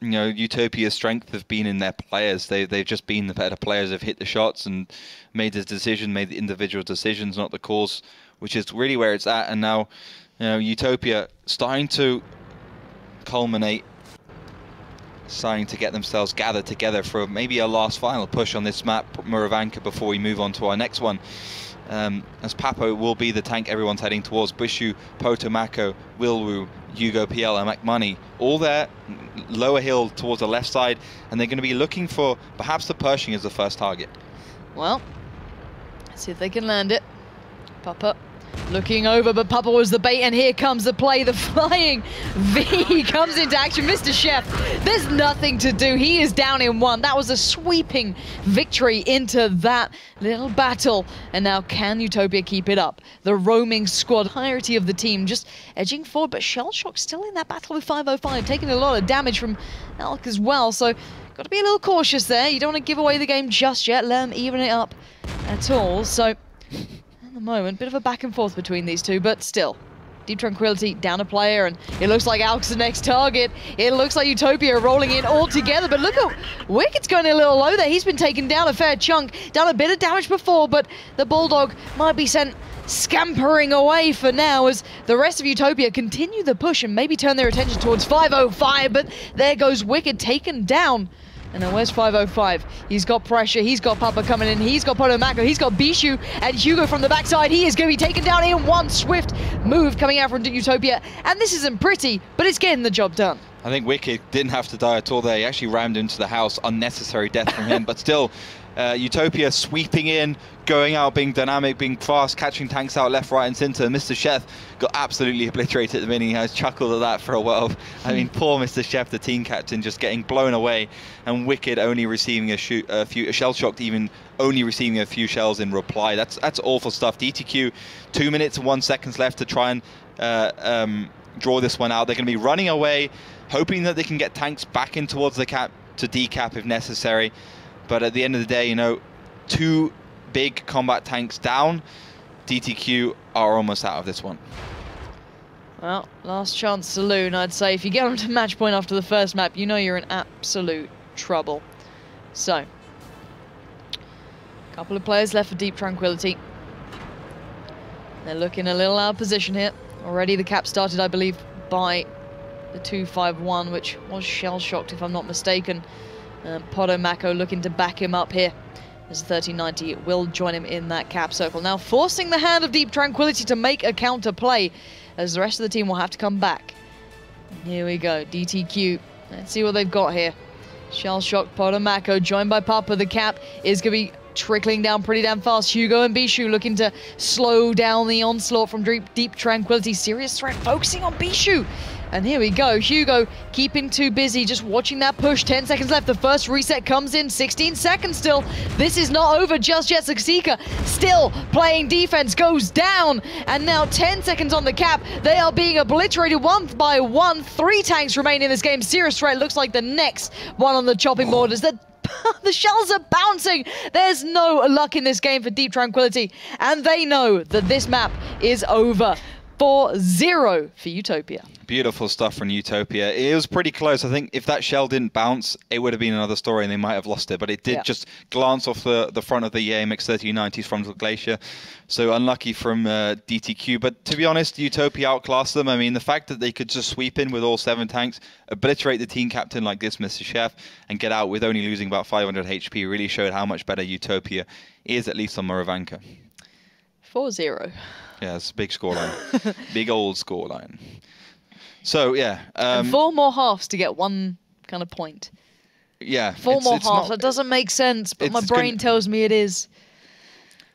you know, Utopia's strength have been in their players. They've just been the better players, have hit the shots and made the decision, made the individual decisions, not the calls, which is really where it's at. And now, you know, Utopia starting to culminate, starting to get themselves gathered together for maybe a last final push on this map, Muravanka, before we move on to our next one. As Papo will be the tank everyone's heading towards. Bishu, Potomako, Wilwu, Hugo PL and McMoney, all there, lower hill towards the left side, and they're going to be looking for perhaps the Pershing as the first target.
Well, let's see if they can land it. Papa looking over, but Papa was the bait, and here comes the play. The flying V comes into action. Mr. Chef, there's nothing to do. He is down in one. That was a sweeping victory into that little battle. And now can Utopia keep it up? The roaming squad, entirety of the team just edging forward, but Shellshock still in that battle with 505, taking a lot of damage from Elk as well. So got to be a little cautious there. You don't want to give away the game just yet. Let them even it up at all. So at the moment, bit of a back and forth between these two, but still, Deep Tranquility down a player, and it looks like Alk's the next target. It looks like Utopia are rolling in all together, but look at Wicked's going a little low there. He's been taken down a fair chunk, done a bit of damage before, but the Bulldog might be sent scampering away for now as the rest of Utopia continue the push and maybe turn their attention towards 505, but there goes Wicked taken down. And now where's 505? He's got pressure, he's got Papa coming in, he's got Potomako, he's got Bishu, and Hugo from the backside. He is going to be taken down in one swift move coming out from Utopia. And this isn't pretty, but it's getting the job done.
I think Wicked didn't have to die at all there. He actually rammed into the house. Unnecessary death from him, but still, Utopia sweeping in, going out, being dynamic, being fast, catching tanks out left, right and centre. Mr. Chef got absolutely obliterated at the minute. He has chuckled at that for a while. I mean, poor Mr. Chef, the team captain, just getting blown away, and Wicked only receiving a few shell-shocked, even only receiving a few shells in reply. That's awful stuff. DTQ, 2 minutes and 1 second left to try and draw this one out. They're going to be running away, hoping that they can get tanks back in towards the cap to decap if necessary. But at the end of the day, you know, 2 big combat tanks down. DTQ are almost out of this one.
Well, last chance saloon, I'd say. If you get onto match point after the first map, you know you're in absolute trouble. So, a couple of players left for Deep Tranquility. They're looking a little out of position here. Already the cap started, I believe, by the 251, which was shell-shocked, if I'm not mistaken. Potomako looking to back him up here, as 1390 will join him in that cap circle. Now forcing the hand of Deep Tranquility to make a counter play, as the rest of the team will have to come back. And here we go, DTQ. Let's see what they've got here. Shell-shock Potomako, joined by Papa. The cap is going to be trickling down pretty damn fast. Hugo and Bishu looking to slow down the onslaught from Deep Tranquility. Serious threat focusing on Bishu. And here we go, Hugo keeping too busy, just watching that push. 10 seconds left, the first reset comes in, 16 seconds still. This is not over just yet. Saksika still playing defense, goes down. And now 10 seconds on the cap. They are being obliterated one by one. 3 tanks remain in this game. Serious threat looks like the next one on the chopping board as the shells are bouncing. There's no luck in this game for Deep Tranquility. And they know that this map is over. 4-0 for Utopia.
Beautiful stuff from Utopia. It was pretty close. I think if that shell didn't bounce, it would have been another story and they might have lost it. But it did just glance off the front of the AMX 1390s frontal glacier. So unlucky from DTQ. But to be honest, Utopia outclassed them. I mean, the fact that they could just sweep in with all 7 tanks, obliterate the team captain like this, Mr. Chef, and get out with only losing about 500 HP really showed how much better Utopia is, at least on Muravanka.
4-0.
Yeah, it's a big scoreline. Big old scoreline. So, yeah.
And 4 more halves to get 1 kind of point.
Yeah.
4 more halves. That doesn't make sense, but my brain tells me it is.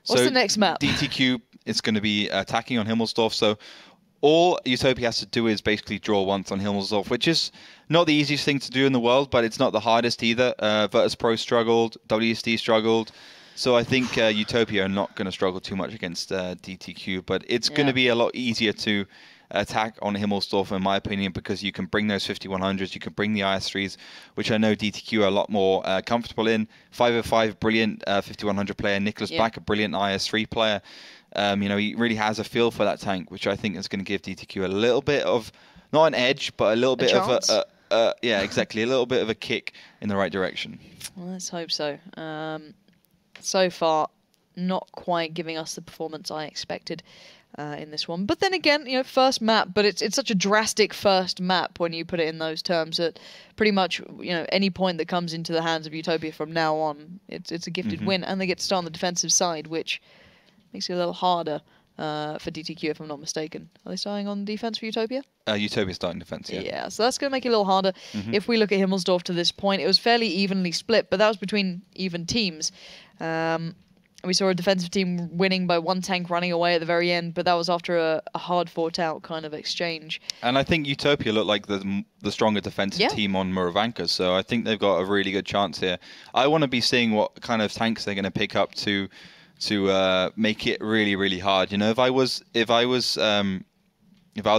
What's the next map?
DTQ is going to be attacking on Himmelsdorf. So all Utopia has to do is basically draw once on Himmelsdorf, which is not the easiest thing to do in the world, but it's not the hardest either. Virtus Pro struggled. WSD struggled. So I think Utopia are not going to struggle too much against DTQ, but it's going to be a lot easier to attack on Himmelsdorf, in my opinion, because you can bring those 5100s, you can bring the IS3s, which I know DTQ are a lot more comfortable in. 505, brilliant 5100 player. Nicholas Black, a brilliant IS3 player. He really has a feel for that tank, which I think is going to give DTQ a little bit of, not an edge, but a little bit of yeah, exactly, a little bit of a kick in the right direction.
Well, let's hope so. So far, not quite giving us the performance I expected in this one. But then again, first map, but it's such a drastic first map when you put it in those terms that pretty much, any point that comes into the hands of Utopia from now on, it's a gifted win, and they get to start on the defensive side, which makes it a little harder for DTQ, if I'm not mistaken. Are they starting on defense for Utopia?
Utopia starting defense, yeah.
Yeah, so that's going to make it a little harder. If we look at Himmelsdorf to this point, it was fairly evenly split, but that was between even teams. We saw a defensive team winning by one tank running away at the very end, but that was after a hard fought out kind of exchange. And
I think Utopia looked like the stronger defensive team on Muravanka, so I think they've got a really good chance here. I want to be seeing what kind of tanks they're going to pick up to make it really, really hard. If I was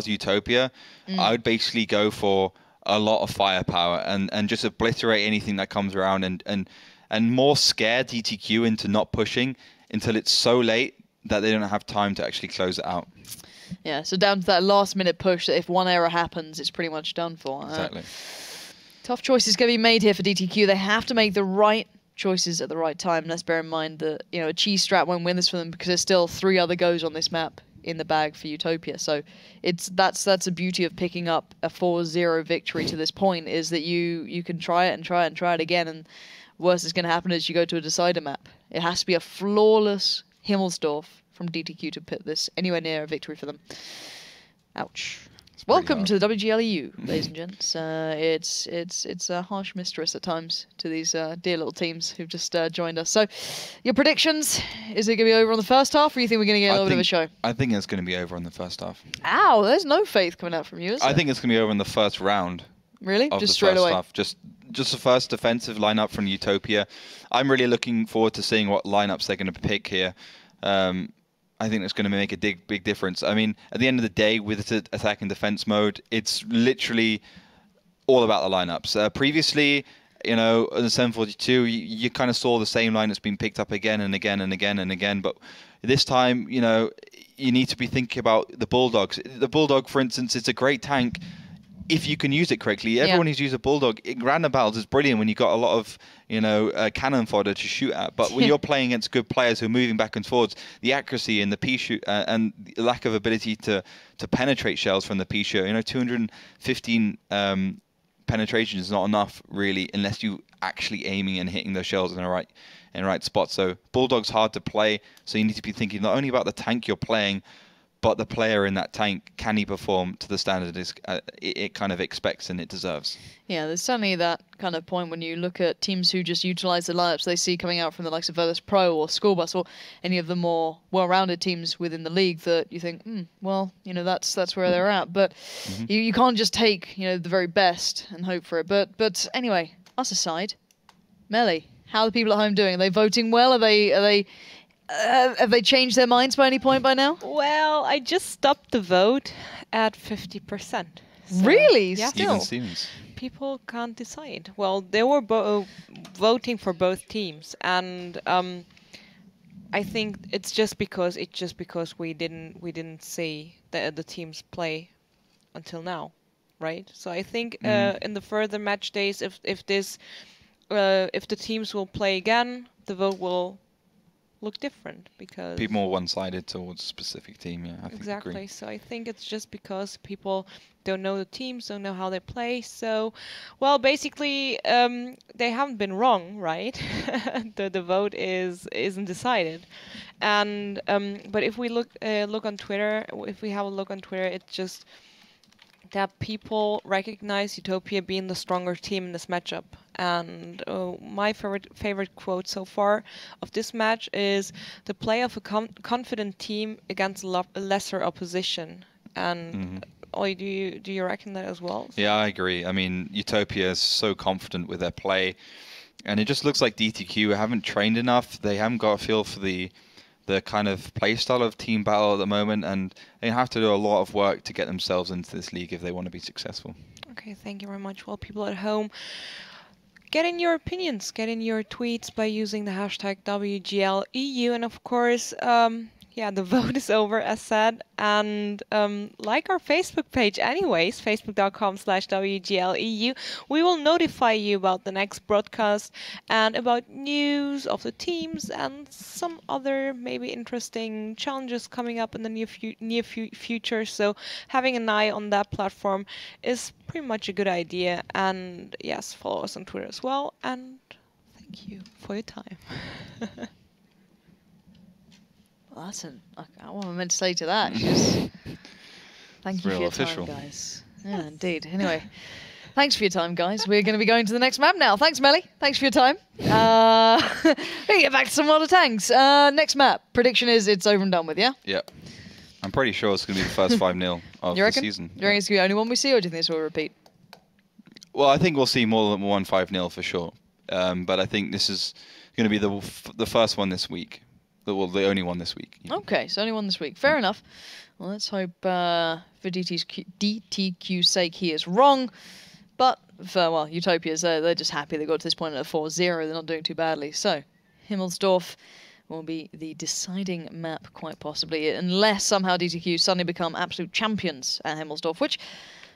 Utopia, I would basically go for a lot of firepower and just obliterate anything that comes around and more scare DTQ into not pushing until it's so late that they don't have time to actually close it out.
Yeah, so down to that last minute push that if one error happens, it's pretty much done for.
Exactly.
Tough choices going to be made here for DTQ. They have to make the right choices at the right time. Let's bear in mind that a cheese strat won't win this for them because there's still 3 other goes on this map in the bag for Utopia. So that's the beauty of picking up a 4-0 victory to this point, is that you can try it and try it and try it again, and worst is going to happen is you go to a decider map. It has to be a flawless Himmelsdorf from DTQ to put this anywhere near a victory for them. Ouch. Welcome to the WGL, ladies and gents. It's a harsh mistress at times to these dear little teams who've just joined us. So, your predictions? Is it going to be over on the first half, or do you think we're going to get a little bit of a show?
I think it's going to be over on the first half.
Ow, there's no faith coming out from you, is there?
I think it's going to be over in the first round.
Really?
Of
just
the
straight
first
away?
Half. Just the first defensive lineup from Utopia. I'm really looking forward to seeing what lineups they're going to pick here. I think that's going to make a big difference. I mean, at the end of the day, with the attack and defense mode, it's literally all about the lineups. Previously, in the 742, you kind of saw the same line that's been picked up again and again and again and again. But this time, you need to be thinking about the Bulldogs. The Bulldog, for instance, it's a great tank if you can use it correctly. Everyone who's used a Bulldog in random battles is brilliant when you've got a lot of cannon fodder to shoot at. But when you're playing against good players who are moving back and forwards, the accuracy and the P-shoot and the lack of ability to penetrate shells from the P-shoot, 215 penetration is not enough really unless you actually aiming and hitting those shells in the right spot. So Bulldog's hard to play, so you need to be thinking not only about the tank you're playing, but the player in that tank, can he perform to the standard it kind of expects and it deserves?
Yeah, there's certainly that kind of point when you look at teams who just utilize the lineups they see coming out from the likes of Virtus Pro or Schoolbus or any of the more well-rounded teams within the league that you think, that's where they're at. But you can't just take the very best and hope for it. But anyway, us aside, Melly, how are the people at home doing? Are they voting well? Are they have they changed their minds by any point by now?
Well, I just stopped the vote at 50%. So,
really?
Yeah.
Still?
Stevens.
People can't decide. Well, they were voting for both teams, and I think it's just because we didn't see the teams play until now, right? So I think in the further match days, if the teams will play again, the vote will look different because
be more one-sided towards a specific team. Yeah, I
exactly.
Agree.
So I think it's just because people don't know the teams, don't know how they play. So, well, basically, they haven't been wrong, right? the vote isn't decided, and but if we look on Twitter, if we have a look on Twitter, it's just that people recognize Utopia being the stronger team in this matchup. And my favorite quote so far of this match is the play of a confident team against lesser opposition. And do you reckon that as well?
Yeah, I agree. I mean, Utopia is so confident with their play, and it just looks like DTQ haven't trained enough. They haven't got a feel for the the kind of playstyle of Team Battle at the moment, and they have to do a lot of work to get themselves into this league if they want to be successful.
Okay, thank you very much. Well, people at home, get in your opinions, get in your tweets by using the hashtag WGLEU, and of course, yeah, the vote is over, as said, and like our Facebook page anyways, facebook.com/WGLEU. We will notify you about the next broadcast and about news of the teams and some other maybe interesting challenges coming up in the near future, so having an eye on that platform is pretty much a good idea. And yes, follow us on Twitter as well, and thank you for your time.
What am I meant to say to that? Just thank you for your
official
time, guys. Yeah, indeed. Anyway, thanks for your time, guys. We're going to be going to the next map now. Thanks, Melly. Thanks for your time. We get back to some Model Tanks. Next map. Prediction is it's over and done with, yeah?
Yeah. I'm pretty sure it's going to be the first 5-0 of the season.
Do you reckon it's going to be the only one we see, or do you think this will repeat?
Well, I think we'll see more than one 5-0 for sure. But I think this is going to be the first one this week. Well, the only one this week.
Yeah. Okay, so only one this week. Fair enough. Well, let's hope for DTQ's sake he is wrong. But for, well, Utopia's, they're just happy they got to this point at a 4-0. They're not doing too badly. So, Himmelsdorf will be the deciding map, quite possibly, unless somehow DTQ suddenly become absolute champions at Himmelsdorf, which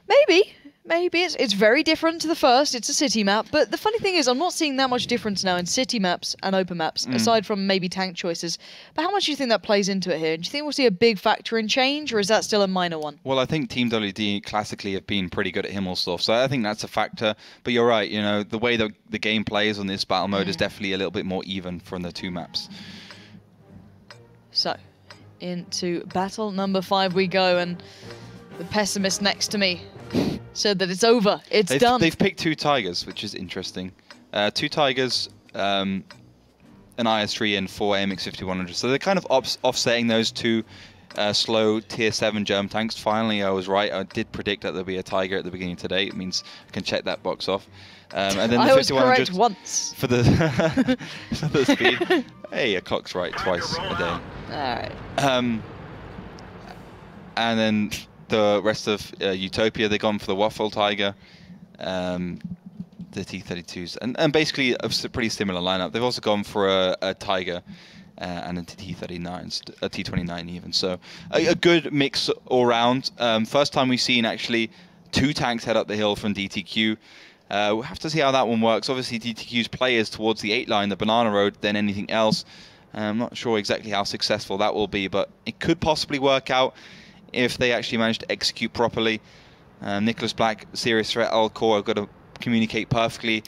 maybe it's very different to the first. It's a city map, but the funny thing is I'm not seeing that much difference now in city maps and open maps, aside from maybe tank choices. But how much do you think that plays into it here? Do you think we'll see a big factor in change, or is that still a minor one?
Well, I think Team WD classically have been pretty good at Himmelsdorf, so I think that's a factor. But you're right, you know, the way that the game plays on this battle mode is definitely a little bit more even from the two maps.
So, into battle number 5 we go, and the pessimist next to me said that it's over. It's done.
They've picked 2 Tigers, which is interesting. 2 Tigers, an IS-3 and 4 AMX-5100. So they're kind of offsetting those 2 slow tier 7 germ tanks. Finally, I was right. I did predict that there'll be a Tiger at the beginning today. It means I can check that box off. And then
I
the
was correct once.
For the, for the speed. Hey, a cock's right twice a day.
Alright.
And then the rest of Utopia, they've gone for the Waffle Tiger, the T32s, and basically a pretty similar lineup. They've also gone for a Tiger and a T39s, a T29 even. So a good mix all round. First time we've seen actually 2 tanks head up the hill from DTQ. We'll have to see how that one works. Obviously, DTQ's play is towards the 8 line, the Banana Road, than anything else. I'm not sure exactly how successful that will be, but it could possibly work out if they actually manage to execute properly. Nicholas Black, serious threat, Alcor have got to communicate perfectly,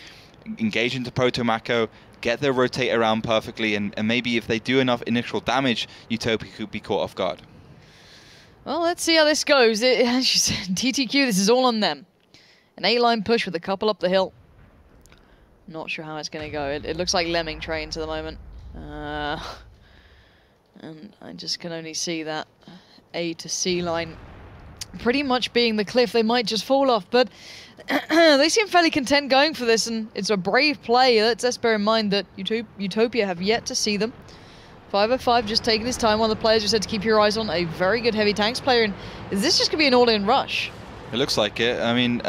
engage into Proto-Mako, get their rotate around perfectly, and maybe if they do enough initial damage, Utopia could be caught off guard.
Well, let's see how this goes. As you said, DTQ, this is all on them. An 8-line push with a couple up the hill. Not sure how it's going to go. It looks like lemming trains at the moment. And I just can only see that A to C line pretty much being the cliff they might just fall off. But they seem fairly content going for this, and it's a brave play. Let's bear in mind that Utopia have yet to see them. 505 just taking his time. One of the players just said to keep your eyes on a very good heavy tanks player. And is this just going to be an all-in rush?
It looks like it. I mean,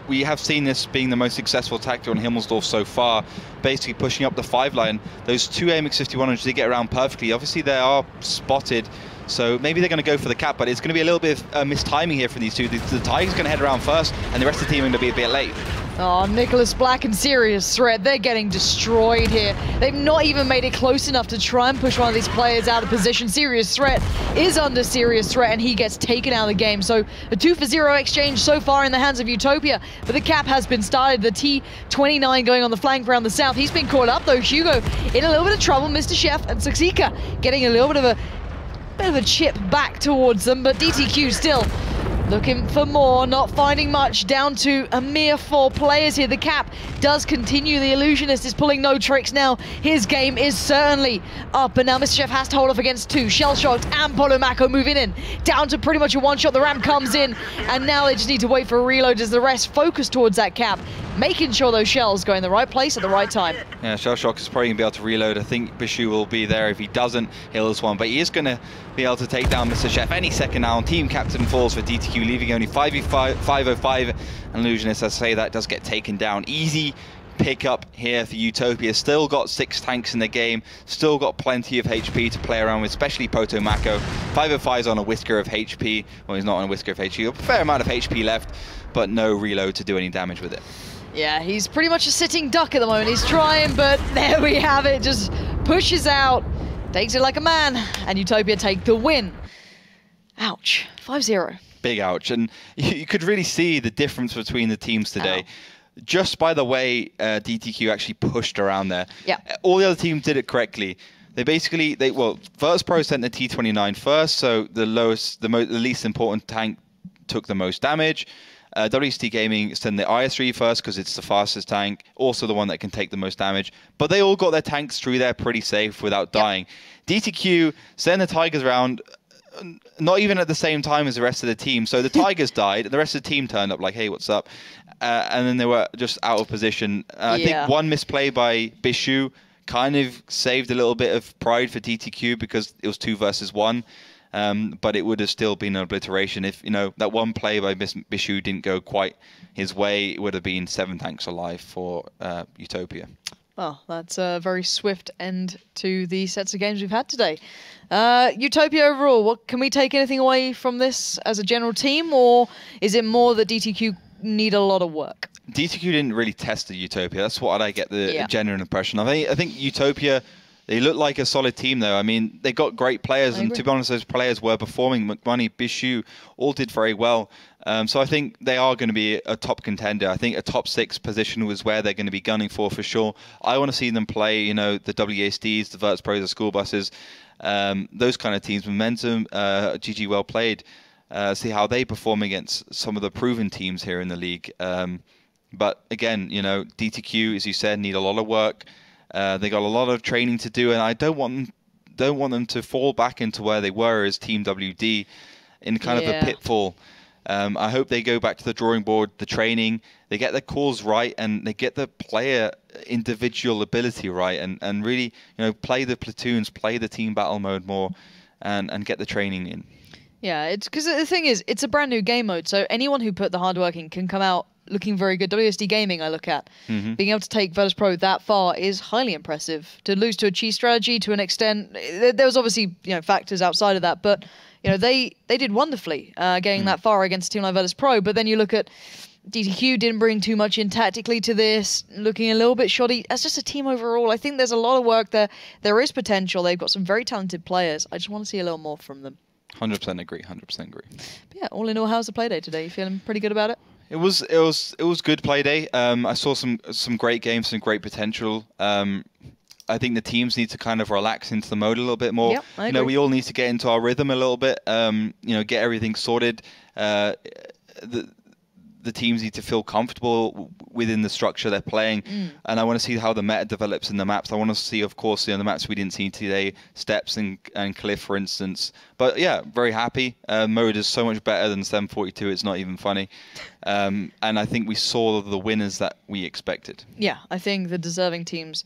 we have seen this being the most successful tactic on Himmelsdorf so far, basically pushing up the 5 line. Those 2 AMX-5100s did get around perfectly. Obviously, they are spotted, so maybe they're going to go for the cap, but it's going to be a little bit of mistiming here from these 2. The Tiger's going to head around first, and the rest of the team are going to be a bit late.
Oh, Nicholas Black and serious threat. They're getting destroyed here. They've not even made it close enough to try and push one of these players out of position. Serious threat is under serious threat, and he gets taken out of the game. So a 2-for-0 exchange so far in the hands of Utopia, but the cap has been started. The T29 going on the flank around the south. He's been caught up though. Hugo in a little bit of trouble. Mr. Chef and Saksika getting a little bit of a chip back towards them, but DTQ still Looking for more, not finding much, down to a mere 4 players here. The cap does continue. The Illusionist is pulling no tricks now. His game is certainly up, and now Mr. Chef has to hold off against 2. Shellshocked and Polomako moving in. Down to pretty much a one-shot. The ramp comes in, and now they just need to wait for a reload as the rest focus towards that cap, making sure those shells go in the right place at the right time.
Yeah, Shellshock is probably going to be able to reload. I think Bishu will be there. If he doesn't, he'll this one. But he is going to be able to take down Mr. Chef any second now. Team captain falls for DTQ, leaving only 505. And Illusionist, as I say, that does get taken down. Easy pick up here for Utopia. Still got 6 tanks in the game. Still got plenty of HP to play around with, especially Potomako. 505's on a whisker of HP. Well, he's not on a whisker of HP. A fair amount of HP left, but no reload to do any damage with it.
Yeah, he's pretty much a sitting duck at the moment. He's trying, but there we have it. Just pushes out, takes it like a man, and Utopia take the win. Ouch. 5-0.
Big ouch. And you could really see the difference between the teams today. Just by the way DTQ actually pushed around there.
Yeah.
All the other teams did it correctly. Well, Virtus.pro sent the T29 first, so the least important tank took the most damage. WST Gaming sent the IS3 first because it's the fastest tank, also the one that can take the most damage. But they all got their tanks through there pretty safe without dying. DTQ sent the Tigers around, not even at the same time as the rest of the team. So the Tigers died, and the rest of the team turned up like, hey, what's up? And then they were just out of position. I think one misplay by Bishu kind of saved a little bit of pride for DTQ because it was 2 versus 1. But it would have still been an obliteration if, that one play by Bishu didn't go quite his way. It would have been 7 tanks alive for Utopia.
Well, that's a very swift end to the sets of games we've had today. Utopia overall, can we take anything away from this as a general team, or is it more that DTQ need a lot of work?
DTQ didn't really test the Utopia. That's what I get the general impression of. I think Utopia, they look like a solid team, though. I mean, they got great players, and to be honest, those players were performing. McMoney, Bishu, all did very well. So I think they are going to be a top contender. I think a top 6 position was where they're going to be gunning for sure. I want to see them play, the WASDs, the Virtus.pros, the school buses, those kind of teams. Momentum, GG well played. See how they perform against some of the proven teams here in the league. But again, DTQ, as you said, need a lot of work. They got a lot of training to do, and I don't want them to fall back into where they were as Team WD in kind of a pitfall. I hope they go back to the drawing board, the training, they get their calls right, and they get the player individual ability right, and really play the platoons, play the team battle mode more, and get the training in.
Yeah, it's because the thing is, it's a brand new game mode, so anyone who put the hard work in can come out looking very good. WSD Gaming, I look at. Being able to take Virtus.pro that far is highly impressive. To lose to a cheese strategy to an extent, there was obviously factors outside of that, but they did wonderfully getting that far against a team like Virtus.pro. But then you look at DTQ, didn't bring too much in tactically to this, looking a little bit shoddy. As just a team overall, I think there's a lot of work there. There is potential. They've got some very talented players. I just want to see a little more from them.
100% agree. 100% agree.
But yeah, all in all, how's the play day today? You feeling pretty good about it?
It was good play day. I saw some great games, some great potential. I think the teams need to kind of relax into the mode a little bit more.
Yep, I agree.
We all need to get into our rhythm a little bit. Get everything sorted. The teams need to feel comfortable within the structure they're playing, and I want to see how the meta develops in the maps. I want to see, of course, the maps we didn't see today, Steps and Cliff, for instance. But yeah, very happy. Mode is so much better than 742. It's not even funny, and I think we saw the winners that we expected. Yeah,
I think the deserving teams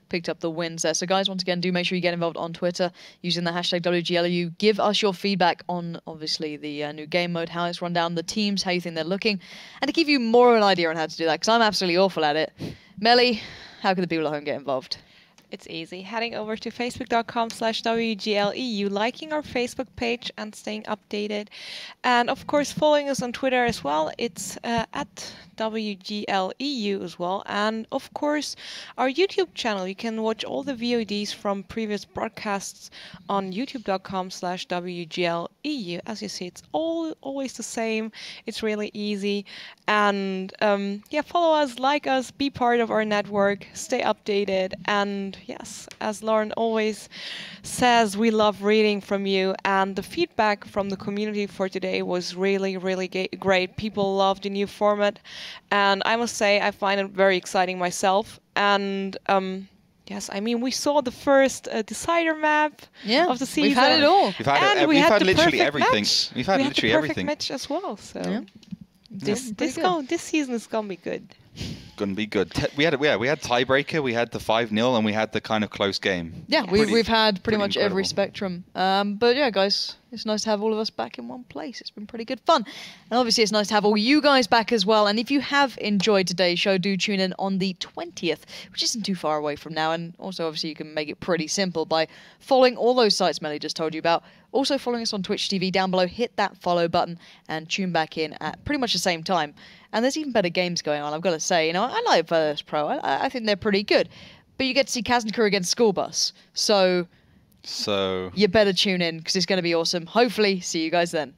picked up the wins there. So guys, once again, do make sure you get involved on Twitter using the hashtag WGLU. Give us your feedback on, obviously, the new game mode, how it's run down, the teams, how you think they're looking, and to give you more of an idea on how to do that, because I'm absolutely awful at it. Melly, how can the people at home get involved?
It's easy. Heading over to facebook.com/WGLEU, liking our Facebook page and staying updated. And of course, following us on Twitter as well. It's at WGLEU as well. And of course, our YouTube channel. You can watch all the VODs from previous broadcasts on youtube.com/WGLEU. As you see, it's always the same. It's really easy. And follow us, like us, be part of our network, stay updated, and yes, as Lauren always says, we love reading from you, and the feedback from the community for today was really, really great. People love the new format, and I must say I find it very exciting myself. And yes, I mean, we saw the first decider map of the season.
We've had it all.
We've had literally everything.
Match.
We've had literally everything.
Match as well. So this season is gonna be good.
Gonna be good. We had tiebreaker, we had the 5-0, and we had the kind of close game.
Yeah, we've had pretty much every
incredible.
spectrum. But yeah, guys, it's nice to have all of us back in one place. It's been pretty good fun. And obviously it's nice to have all you guys back as well. And if you have enjoyed today's show, do tune in on the 20th, which isn't too far away from now. And also, obviously, you can make it pretty simple by following all those sites Melly just told you about. Also following us on Twitch TV down below, hit that follow button and tune back in at pretty much the same time. And there's even better games going on, I've got to say. You know, I like Virtus Pro. I think they're pretty good. But you get to see Kaznikura against School Bus. So you better tune in because it's going to be awesome. Hopefully, see you guys then.